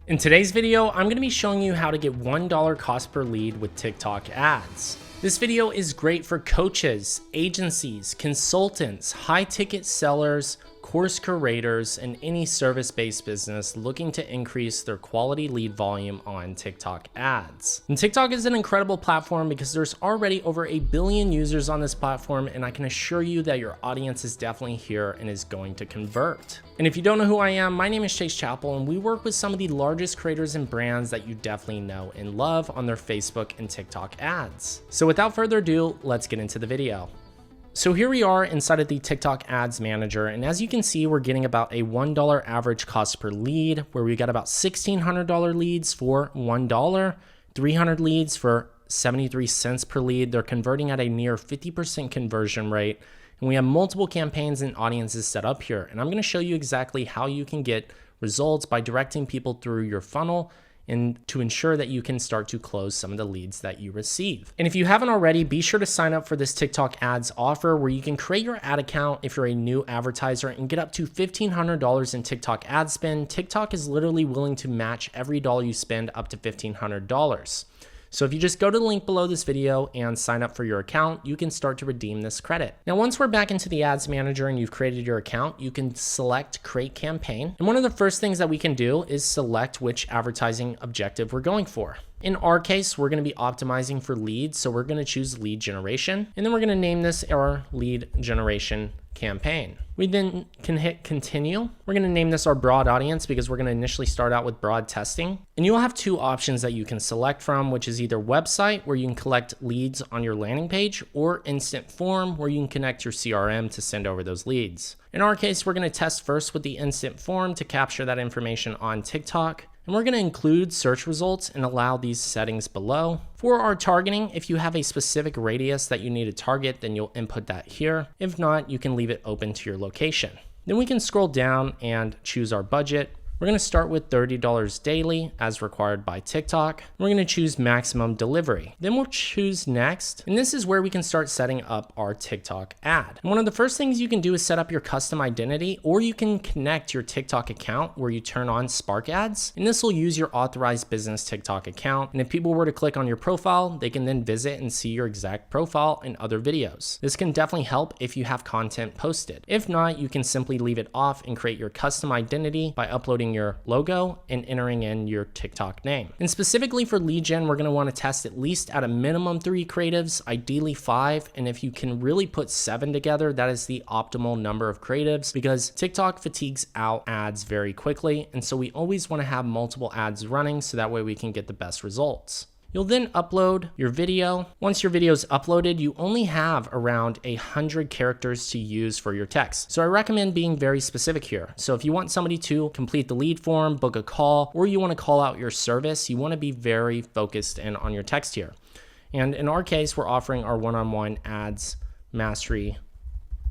In today's video, I'm going to be showing you how to get $1 cost per lead with TikTok ads. This video is great for coaches, agencies, consultants, high-ticket sellers, course curators, and any service-based business looking to increase their quality lead volume on TikTok ads. And TikTok is an incredible platform because there's already over 1 billion users on this platform, and I can assure you that your audience is definitely here and is going to convert. And if you don't know who I am, my name is Chappell, and we work with some of the largest creators and brands that you definitely know and love on their Facebook and TikTok ads. So without further ado, let's get into the video. So here we are inside of the TikTok Ads Manager, and as you can see, we're getting about a $1 average cost per lead, where we got about $1,600 leads for $1, 300 leads for 73 cents per lead. They're converting at a near 50% conversion rate, and we have multiple campaigns and audiences set up here. And I'm going to show you exactly how you can get results by directing people through your funnel and to ensure that you can start to close some of the leads that you receive. And if you haven't already, be sure to sign up for this TikTok ads offer where you can create your ad account if you're a new advertiser and get up to $1,500 in TikTok ad spend. TikTok is literally willing to match every dollar you spend up to $1,500. So if you just go to the link below this video and sign up for your account, you can start to redeem this credit. Now, once we're back into the ads manager and you've created your account, you can select create campaign. And one of the first things that we can do is select which advertising objective we're going for. In our case, we're going to be optimizing for leads. So we're going to choose lead generation, and then we're going to name this our lead generation campaign. We then can hit continue. We're going to name this our broad audience because we're going to initially start out with broad testing. And you'll have two options that you can select from, which is either website, where you can collect leads on your landing page, or instant form, where you can connect your CRM to send over those leads. In our case, we're going to test first with the instant form to capture that information on TikTok. And we're going to include search results and allow these settings below. For our targeting, if you have a specific radius that you need to target, then you'll input that here. If not, you can leave it open to your location. Then we can scroll down and choose our budget. We're going to start with $30 daily as required by TikTok. We're going to choose maximum delivery. Then we'll choose next. And this is where we can start setting up our TikTok ad. And one of the first things you can do is set up your custom identity, or you can connect your TikTok account where you turn on Spark ads. And this will use your authorized business TikTok account. And if people were to click on your profile, they can then visit and see your exact profile and other videos. This can definitely help if you have content posted. If not, you can simply leave it off and create your custom identity by uploading your logo and entering in your TikTok name. And specifically for lead gen, we're going to want to test at least at a minimum 3 creatives, ideally 5. And if you can really put 7 together, that is the optimal number of creatives, because TikTok fatigues out ads very quickly. And so we always want to have multiple ads running so that way we can get the best results. You'll then upload your video. Once your video is uploaded, you only have around 100 characters to use for your text. So I recommend being very specific here. So if you want somebody to complete the lead form, book a call, or you want to call out your service, you want to be very focused in on your text here. And in our case, we're offering our one-on-one ads mastery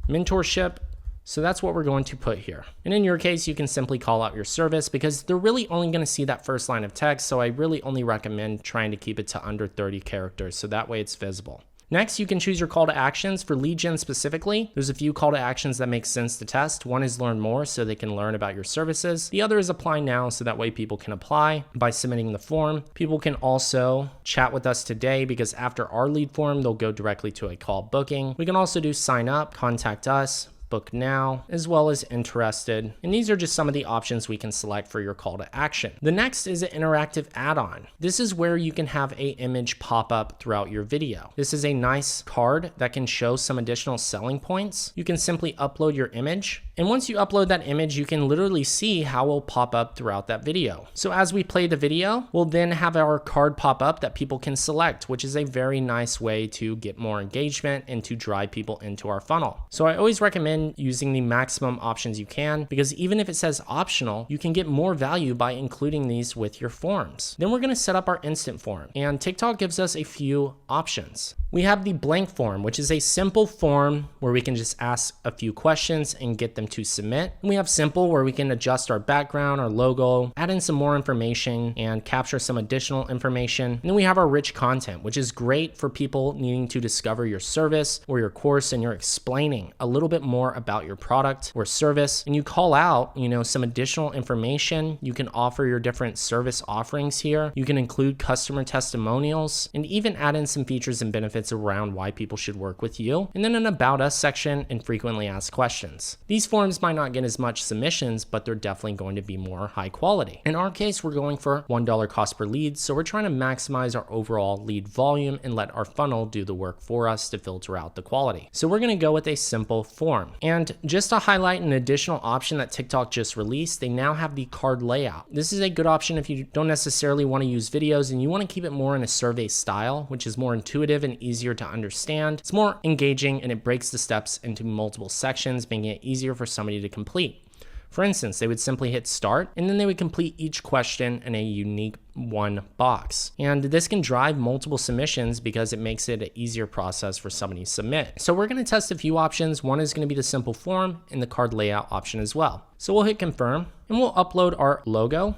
mentorship. So that's what we're going to put here. And in your case, you can simply call out your service because they're really only going to see that first line of text. So I really only recommend trying to keep it to under 30 characters. So that way it's visible. Next, you can choose your call to actions. For lead gen specifically, there's a few call to actions that make sense to test. One is learn more so they can learn about your services. The other is apply now so that way people can apply by submitting the form. People can also chat with us today because after our lead form, they'll go directly to a call booking. We can also do sign up, contact us, book now, as well as interested. And these are just some of the options we can select for your call to action. The next is an interactive add-on. This is where you can have an image pop up throughout your video. This is a nice card that can show some additional selling points. You can simply upload your image. And once you upload that image, you can literally see how it will pop up throughout that video. So as we play the video, we'll then have our card pop up that people can select, which is a very nice way to get more engagement and to drive people into our funnel. So I always recommend using the maximum options you can, because even if it says optional, you can get more value by including these with your forms. Then we're going to set up our instant form, and TikTok gives us a few options. We have the blank form, which is a simple form where we can just ask a few questions and get them to submit. And we have simple, where we can adjust our background, our logo, add in some more information and capture some additional information. And then we have our rich content, which is great for people needing to discover your service or your course, and you're explaining a little bit more about your product or service. And you call out, some additional information. You can offer your different service offerings here. You can include customer testimonials and even add in some features and benefits around why people should work with you. And then an about us section and frequently asked questions. These forms might not get as much submissions, but they're definitely going to be more high quality. In our case, we're going for $1 cost per lead. So we're trying to maximize our overall lead volume and let our funnel do the work for us to filter out the quality. So we're going to go with a simple form. And just to highlight an additional option that TikTok just released, they now have the card layout. This is a good option if you don't necessarily want to use videos and you want to keep it more in a survey style, which is more intuitive and easier to understand. It's more engaging and it breaks the steps into multiple sections, making it easier for somebody to complete. For instance, they would simply hit start and then they would complete each question in a unique one box. And this can drive multiple submissions because it makes it an easier process for somebody to submit. So we're going to test a few options. One is going to be the simple form and the card layout option as well. So we'll hit confirm and we'll upload our logo.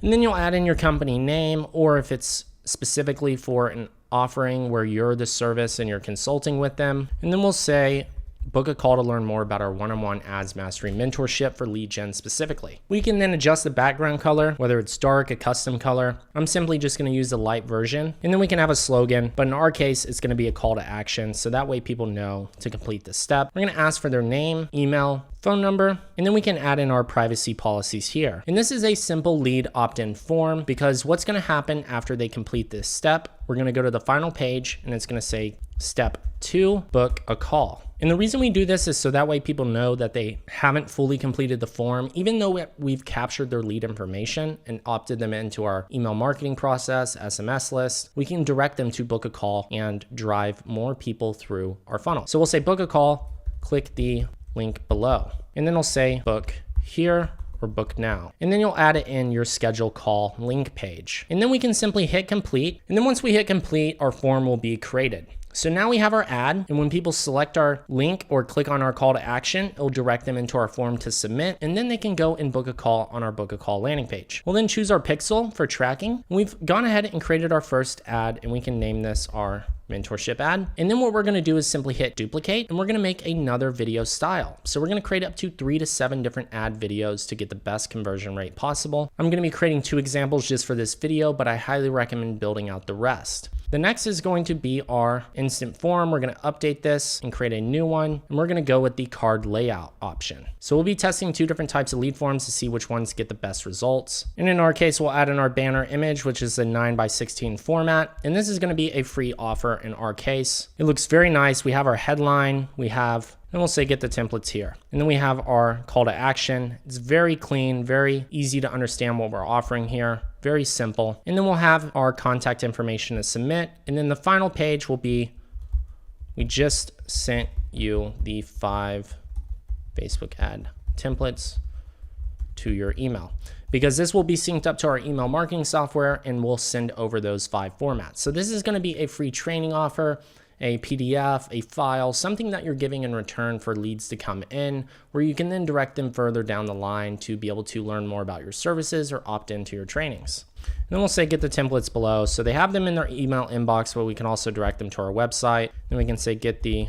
And then you'll add in your company name, or if it's specifically for an offering where you're the service and you're consulting with them. And then we'll say, book a call to learn more about our one-on-one ads mastery mentorship for lead gen specifically. We can then adjust the background color, whether it's dark, a custom color. I'm simply just going to use the light version. And then we can have a slogan, but in our case, it's going to be a call to action. So that way people know to complete this step. We're going to ask for their name, email, phone number, and then we can add in our privacy policies here. And this is a simple lead opt-in form, because what's going to happen after they complete this step, we're going to go to the final page and it's going to say step 2, book a call. And the reason we do this is so that way people know that they haven't fully completed the form, even though we've captured their lead information and opted them into our email marketing process, SMS list. We can direct them to book a call and drive more people through our funnel. So we'll say book a call, click the link below, and then we'll say book here or book now. And then you'll add it in your schedule call link page. And then we can simply hit complete. And then once we hit complete, our form will be created. So now we have our ad, and when people select our link or click on our call to action, it'll direct them into our form to submit, and then they can go and book a call on our book a call landing page. We'll then choose our pixel for tracking. We've gone ahead and created our first ad, and we can name this our mentorship ad. And then what we're going to do is simply hit duplicate, and we're going to make another video style. So we're going to create up to 3 to 7 different ad videos to get the best conversion rate possible. I'm going to be creating 2 examples just for this video, but I highly recommend building out the rest. The next is going to be our instant form. We're going to update this and create a new one, and we're going to go with the card layout option. So we'll be testing 2 different types of lead forms to see which ones get the best results. And in our case, we'll add in our banner image, which is a 9:16 format. And this is going to be a free offer in our case. It looks very nice. We have our headline, and we'll say get the templates here. And then we have our call to action. It's very clean, very easy to understand what we're offering here. Very simple. And then we'll have our contact information to submit. And then the final page will be, we just sent you the 5 Facebook ad templates to your email, because this will be synced up to our email marketing software and we'll send over those 5 formats. So this is going to be a free training offer, a PDF, a file, something that you're giving in return for leads to come in, where you can then direct them further down the line to be able to learn more about your services or opt into your trainings. And then we'll say get the templates below. So they have them in their email inbox, but we can also direct them to our website. Then we can say get the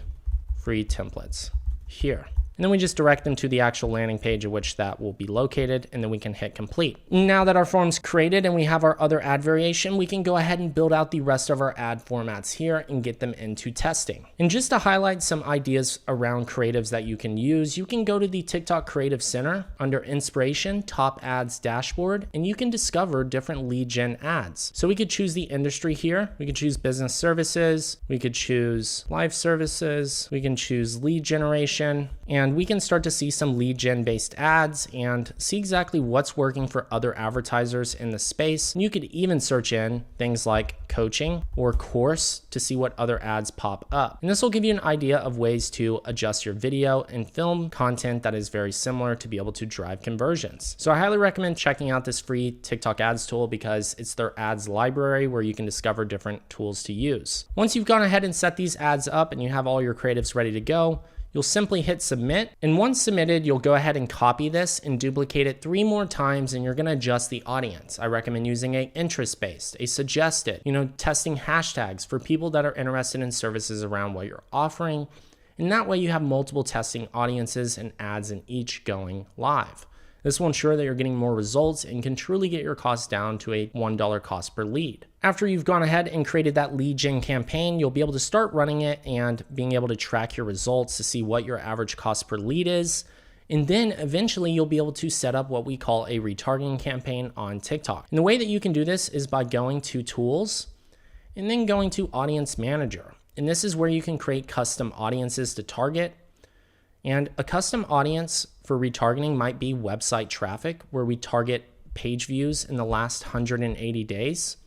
free templates here. And then we just direct them to the actual landing page at which that will be located, and then we can hit complete. Now that our form's created and we have our other ad variation, we can go ahead and build out the rest of our ad formats here and get them into testing. And just to highlight some ideas around creatives that you can use, you can go to the TikTok Creative Center under Inspiration, Top Ads Dashboard, and you can discover different lead gen ads. So we could choose the industry here. We could choose business services. We could choose live services. We can choose lead generation. And and we can start to see some lead gen based ads and see exactly what's working for other advertisers in the space. And you could even search in things like coaching or course to see what other ads pop up. And this will give you an idea of ways to adjust your video and film content that is very similar to be able to drive conversions. So I highly recommend checking out this free TikTok ads tool because it's their ads library where you can discover different tools to use. Once you've gone ahead and set these ads up and you have all your creatives ready to go, you'll simply hit submit. And once submitted, you'll go ahead and copy this and duplicate it 3 more times, and you're gonna adjust the audience. I recommend using a interest-based, a suggested, testing hashtags for people that are interested in services around what you're offering. And that way you have multiple testing audiences and ads in each going live. This will ensure that you're getting more results and can truly get your costs down to a $1 cost per lead. After you've gone ahead and created that lead gen campaign, you'll be able to start running it and being able to track your results to see what your average cost per lead is. And then eventually you'll be able to set up what we call a retargeting campaign on TikTok. And the way that you can do this is by going to tools and then going to audience manager. And this is where you can create custom audiences to target. And a custom audience for retargeting might be website traffic, where we target page views in the last 180 days.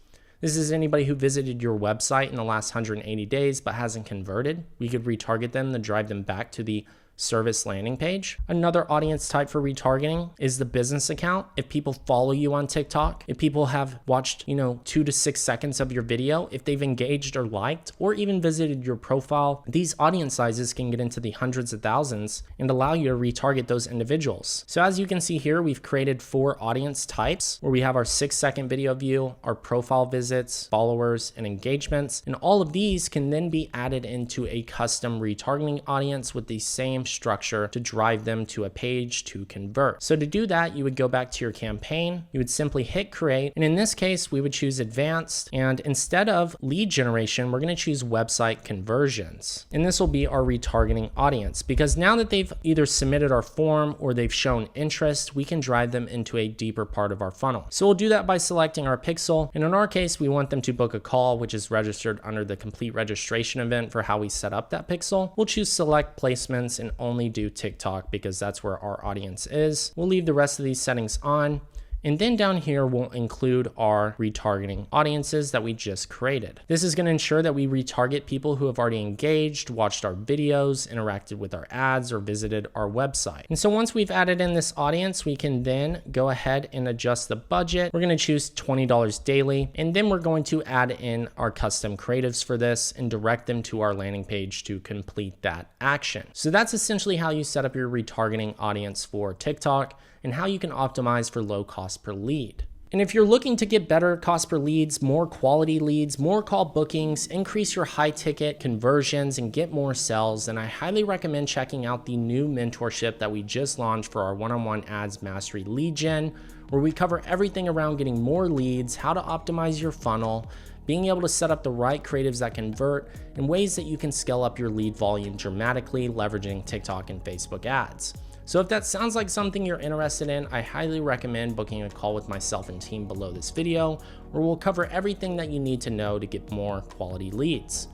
This is anybody who visited your website in the last 180 days but hasn't converted. We could retarget them to drive them back to the service landing page. Another audience type for retargeting is the business account. If people follow you on TikTok, if people have watched, 2 to 6 seconds of your video, if they've engaged or liked, or even visited your profile, these audience sizes can get into the hundreds of thousands and allow you to retarget those individuals. So as you can see here, we've created 4 audience types where we have our 6-second video view, our profile visits, followers, and engagements. And all of these can then be added into a custom retargeting audience with the same structure to drive them to a page to convert. So to do that, you would go back to your campaign, you would simply hit create, and in this case we would choose advanced, and instead of lead generation, we're going to choose website conversions. And this will be our retargeting audience, because now that they've either submitted our form or they've shown interest, we can drive them into a deeper part of our funnel. So we'll do that by selecting our pixel, and in our case we want them to book a call, which is registered under the complete registration event for how we set up that pixel. We'll choose select placements and only do TikTok because that's where our audience is. We'll leave the rest of these settings on. And then down here, we'll include our retargeting audiences that we just created. This is going to ensure that we retarget people who have already engaged, watched our videos, interacted with our ads, or visited our website. And so once we've added in this audience, we can then go ahead and adjust the budget. We're going to choose $20 daily, and then we're going to add in our custom creatives for this and direct them to our landing page to complete that action. So that's essentially how you set up your retargeting audience for TikTok and how you can optimize for low cost per lead. And if you're looking to get better cost per leads, more quality leads, more call bookings, increase your high ticket conversions, and get more sales, then I highly recommend checking out the new mentorship that we just launched for our one-on-one ads mastery lead gen, where we cover everything around getting more leads, how to optimize your funnel, being able to set up the right creatives that convert, and ways that you can scale up your lead volume dramatically leveraging TikTok and Facebook ads. So if that sounds like something you're interested in, I highly recommend booking a call with myself and team below this video, where we'll cover everything that you need to know to get more quality leads.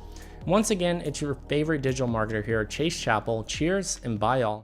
Once again, it's your favorite digital marketer here, Chase Chappell. Cheers and bye all.